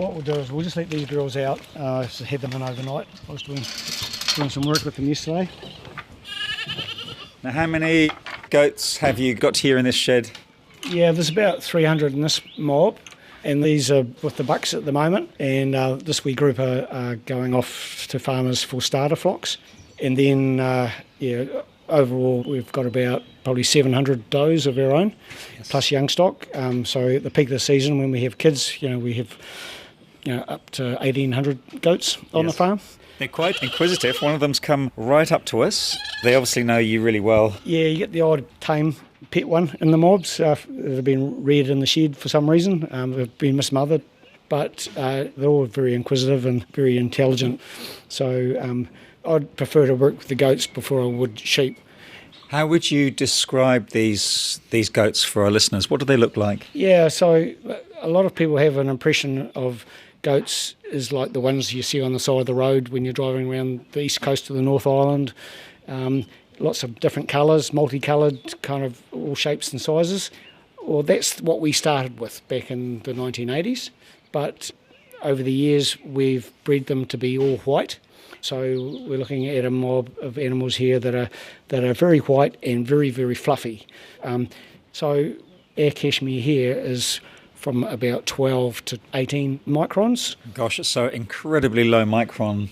what we'll do is we'll just let these girls out. Just had them in overnight. I was doing some work with them yesterday. Now, how many goats have you got here in this shed? Yeah, there's about 300 in this mob, and these are with the bucks at the moment, and this wee group are going off to farmers for starter flocks. And then, overall we've got about probably 700 does of our own, plus young stock. So at the peak of the season when we have kids, we have up to 1,800 goats on the farm. They're quite inquisitive. One of them's come right up to us. They obviously know you really well. Yeah, you get the odd tame pet one in the mobs that have been reared in the shed for some reason. They've been mismothered, but they're all very inquisitive and very intelligent. So I'd prefer to work with the goats before I would sheep. How would you describe these goats for our listeners? What do they look like? Yeah, so a lot of people have an impression of goats is like the ones you see on the side of the road when you're driving around the east coast of the North Island. Lots of different colours, multicoloured, kind of all shapes and sizes. Well, that's what we started with back in the 1980s. But over the years, we've bred them to be all white. So we're looking at a mob of animals here that are very white and very, very fluffy. So our cashmere here is from about 12 to 18 microns. Gosh, it's so incredibly low micron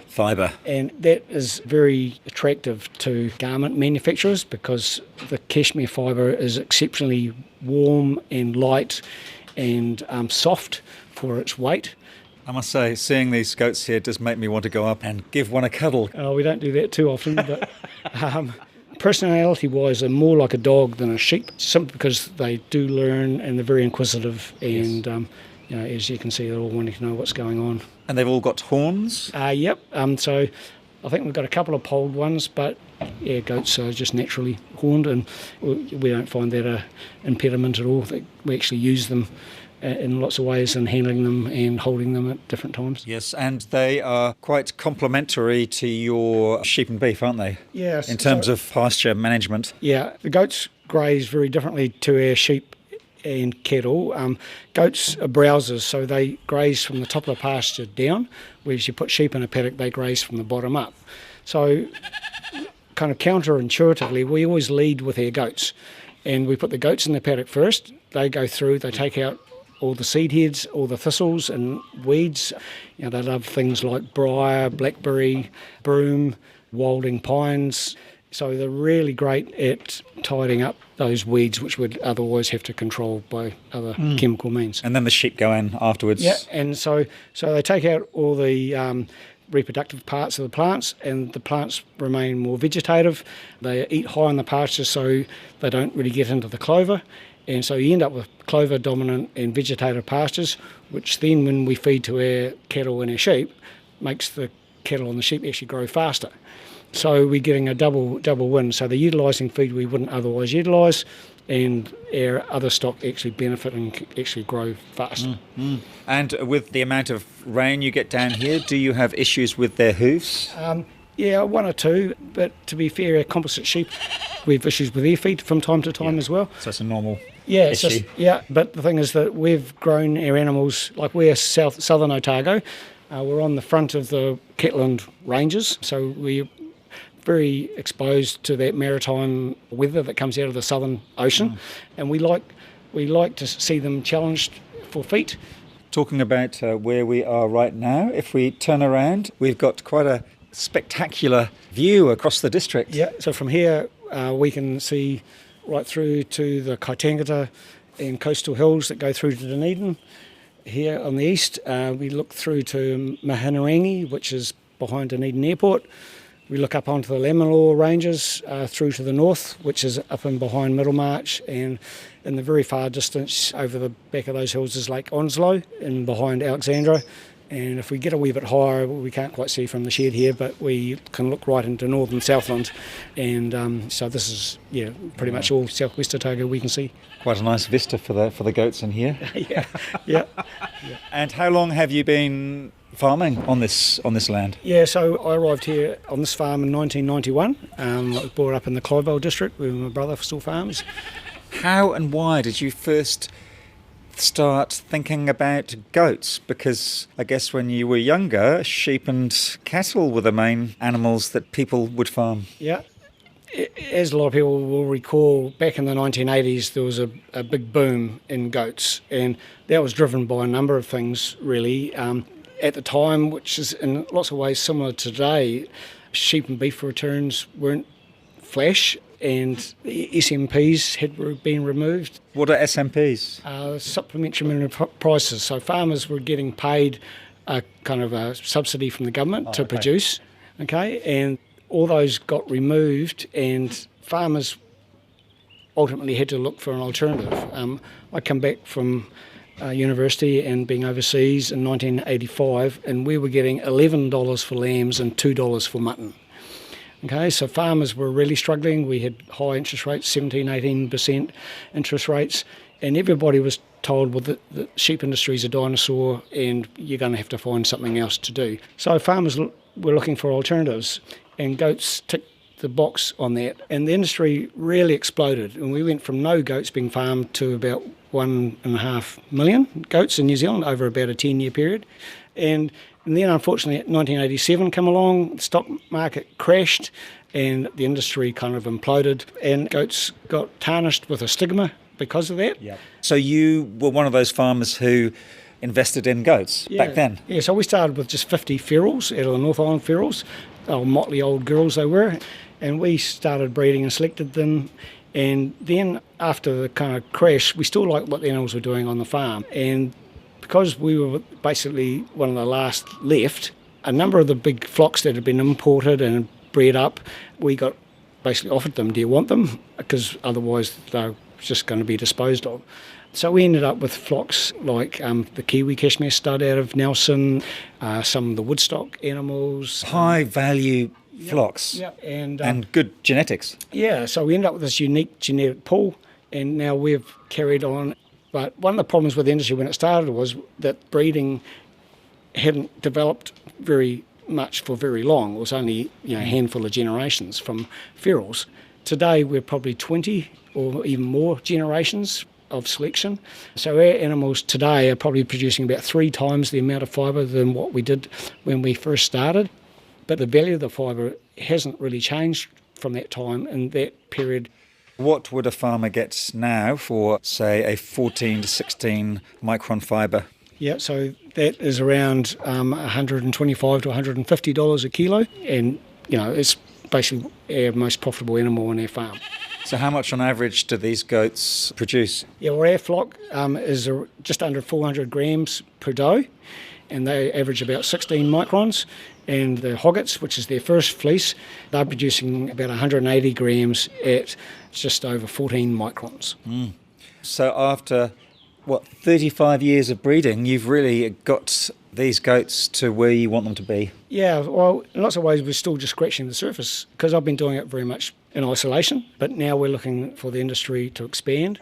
fibre. And that is very attractive to garment manufacturers because the cashmere fibre is exceptionally warm and light and soft for its weight. I must say, seeing these goats here does make me want to go up and give one a cuddle. Oh, we don't do that too often, but personality-wise, they're more like a dog than a sheep, simply because they do learn and they're very inquisitive and, as you can see, they're all wanting to know what's going on. And they've all got horns? Yep. So I think we've got a couple of polled ones, but goats are just naturally horned, and we don't find that an impediment at all. We actually use them in lots of ways in handling them and holding them at different times. Yes, and they are quite complementary to your sheep and beef, aren't they? Yes. In terms of pasture management. Yeah, the goats graze very differently to our sheep and cattle. Goats are browsers, so they graze from the top of the pasture down, whereas you put sheep in a paddock, they graze from the bottom up. So kind of counterintuitively, we always lead with our goats, and we put the goats in the paddock first. They go through, they take out all the seed heads, all the thistles and weeds. They love things like briar, blackberry, broom, wilding pines. So they're really great at tidying up those weeds which would otherwise have to control by other chemical means. And then the sheep go in afterwards. Yeah, and so they take out all the reproductive parts of the plants, and the plants remain more vegetative. They eat high on the pasture, so they don't really get into the clover. And so you end up with clover dominant and vegetative pastures, which then when we feed to our cattle and our sheep, makes the cattle and the sheep actually grow faster. So we're getting a double win. So they're utilising feed we wouldn't otherwise utilise, and our other stock actually benefit and actually grow faster. And with the amount of rain you get down here, do you have issues with their hooves? Yeah, one or two, but to be fair, our composite sheep, we have issues with their feet from time to time as well. So it's a normal issue. It's But the thing is that we've grown our animals, like we're Southern Otago, we're on the front of the Catlin Ranges, so we're very exposed to that maritime weather that comes out of the Southern Ocean, and we like to see them challenged for feet. Talking about where we are right now, if we turn around, we've got quite a spectacular view across the district. Yeah, so from here we can see right through to the Kaitangata and coastal hills that go through to Dunedin. Here on the east, we look through to Mahanarangi, which is behind Dunedin Airport. We look up onto the Lammerlaw Ranges through to the north, which is up and behind Middlemarch, and in the very far distance over the back of those hills is Lake Onslow and behind Alexandra. And if we get a wee bit higher, we can't quite see from the shed here, but we can look right into northern Southland. And so this is, pretty much all southwest Otago we can see. Quite a nice vista for the goats in here. Yeah. And how long have you been farming on this land? Yeah, so I arrived here on this farm in 1991. I was brought up in the Clyde district where my brother still farms. How and why did you first start thinking about goats? Because I guess when you were younger, sheep and cattle were the main animals that people would farm. Yeah. As a lot of people will recall, back in the 1980s, there was a big boom in goats, and that was driven by a number of things, really. At the time, which is in lots of ways similar to today, sheep and beef returns weren't flash, and the SMPs had been removed. What are SMPs? Supplementary minimum prices. So farmers were getting paid a kind of a subsidy from the government to produce, okay, and all those got removed, and farmers ultimately had to look for an alternative. I come back from university and being overseas in 1985, and we were getting $11 for lambs and $2 for mutton. Okay, so farmers were really struggling. We had high interest rates, 17, 18% interest rates, and everybody was told, well, the sheep industry is a dinosaur and you're going to have to find something else to do. So farmers were looking for alternatives, and goats ticked the box on that. And the industry really exploded, and we went from no goats being farmed to about 1.5 million goats in New Zealand over about a 10-year period. And then, unfortunately, 1987 came along, the stock market crashed, and the industry kind of imploded, and goats got tarnished with a stigma because of that. Yep. So you were one of those farmers who invested in goats back then? Yeah, so we started with just 50 ferals out of the North Island ferals. They were motley old girls they were, and we started breeding and selected them. And then after the kind of crash, we still liked what the animals were doing on the farm. And because we were basically one of the last left, a number of the big flocks that had been imported and bred up, we got basically offered them, do you want them? Because otherwise they're just going to be disposed of. So we ended up with flocks like the Kiwi Cashmere stud out of Nelson, some of the Woodstock animals. High value flocks. Yeah, and good genetics. Yeah, so we ended up with this unique genetic pool, and now we've carried on. But one of the problems with the industry when it started was that breeding hadn't developed very much for very long. It was only a handful of generations from ferals. Today we're probably 20 or even more generations of selection. So our animals today are probably producing about 3 times the amount of fibre than what we did when we first started. But the value of the fibre hasn't really changed from that time in that period. What would a farmer get now for, say, a 14 to 16 micron fibre? Yeah, so that is around $125 to $150 a kilo, and it's basically our most profitable animal on our farm. So how much on average do these goats produce? Yeah, well, our flock is just under 400 grams per doe, and they average about 16 microns. And the hoggets, which is their first fleece, they're producing about 180 grams at just over 14 microns. Mm. So after, 35 years of breeding, you've really got these goats to where you want them to be? Yeah, well, in lots of ways we're still just scratching the surface, because I've been doing it very much in isolation, but now we're looking for the industry to expand.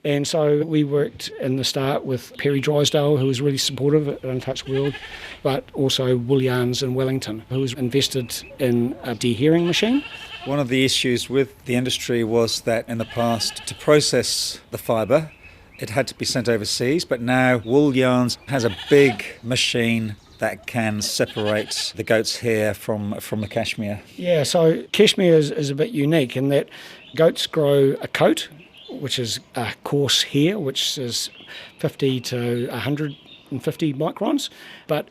And so we worked in the start with Perry Drysdale, who was really supportive at Untouched World, but also Wool Yarns in Wellington, who was invested in a deherring machine. One of the issues with the industry was that in the past, to process the fibre, it had to be sent overseas, but now Wool Yarns has a big machine that can separate the goat's hair from the cashmere. Yeah, so cashmere is a bit unique in that goats grow a coat, which is a coarse hair, which is 50 to 150 microns. But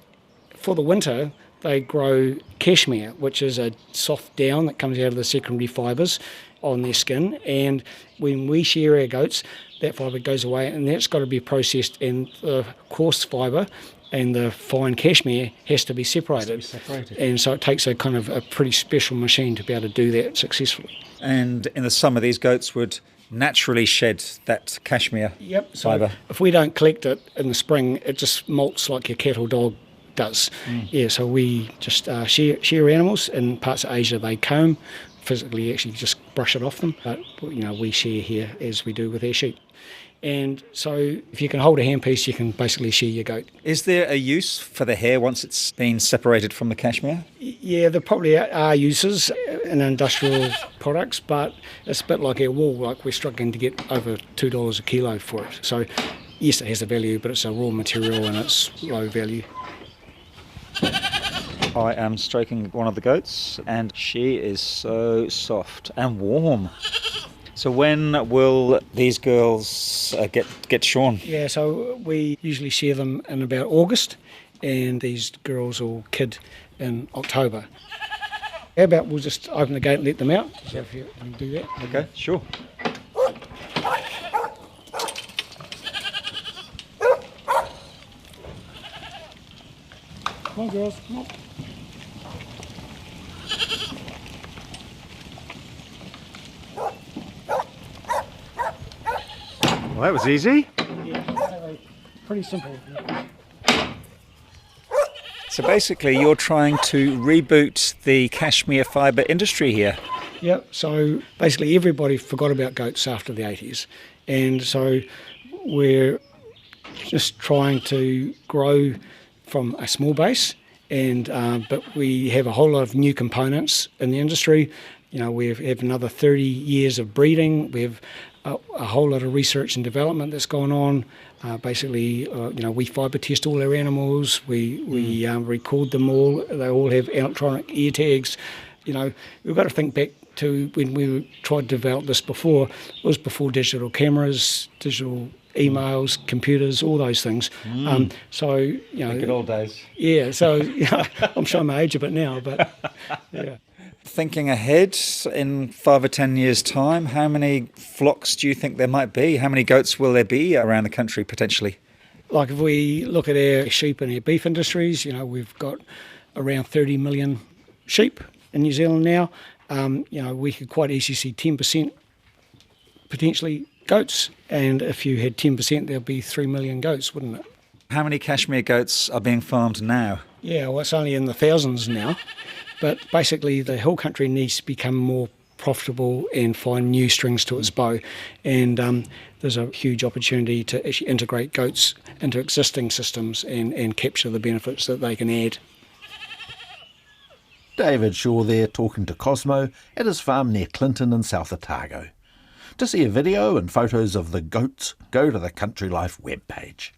for the winter, they grow cashmere, which is a soft down that comes out of the secondary fibres on their skin. And when we shear our goats, that fibre goes away, and that's got to be processed, and the coarse fibre and the fine cashmere has to be separated. And so it takes a kind of a pretty special machine to be able to do that successfully. And in the summer, these goats would naturally shed that cashmere fibre. If we don't collect it in the spring, it just molts like your cat or dog does. Yeah, so we just shear animals. In parts of Asia, they comb, physically actually just brush it off them. But we shear here as we do with our sheep. And so if you can hold a handpiece, you can basically shear your goat. Is there a use for the hair once it's been separated from the cashmere? Yeah, there probably are uses in industrial products, but it's a bit like our wool, like we're struggling to get over $2 a kilo for it. So Yes, it has a value, but it's a raw material and it's low value. I am stroking one of the goats and she is so soft and warm. So when will these girls get shorn? Yeah, so we usually shear them in about August, and these girls will kid in October. How about we'll just open the gate and let them out? So if you can do that. Okay, sure. Come on, girls, come on. Well, that was easy. Yeah, pretty simple. So basically you're trying to reboot the cashmere fibre industry here. Yeah, so basically everybody forgot about goats after the 80s, and so we're just trying to grow from a small base, and but we have a whole lot of new components in the industry. You know, we have another 30 years of breeding. We have a whole lot of research and development that's gone on. Basically, we fibre test all our animals. We record them all. They all have electronic ear tags. You know, we've got to think back to when we tried to develop this before. It was before digital cameras, digital emails, computers, all those things. So, you know, The good old days. yeah. So, I'm showing my age a bit now, but yeah. Thinking ahead, in 5 or 10 years' time, how many flocks do you think there might be? How many goats will there be around the country potentially? Like if we look at our sheep and our beef industries, you know, we've got around 30 million sheep in New Zealand now. You know, we could quite easily see 10% potentially goats, and if you had 10%, there'd be 3 million goats, wouldn't it? How many cashmere goats are being farmed now? Yeah, well, it's only in the thousands now, but basically the hill country needs to become more profitable and find new strings to its bow, and there's a huge opportunity to actually integrate goats into existing systems and capture the benefits that they can add. David Shaw there talking to Cosmo at his farm near Clinton in South Otago. To see a video and photos of the goats, go to the Country Life webpage.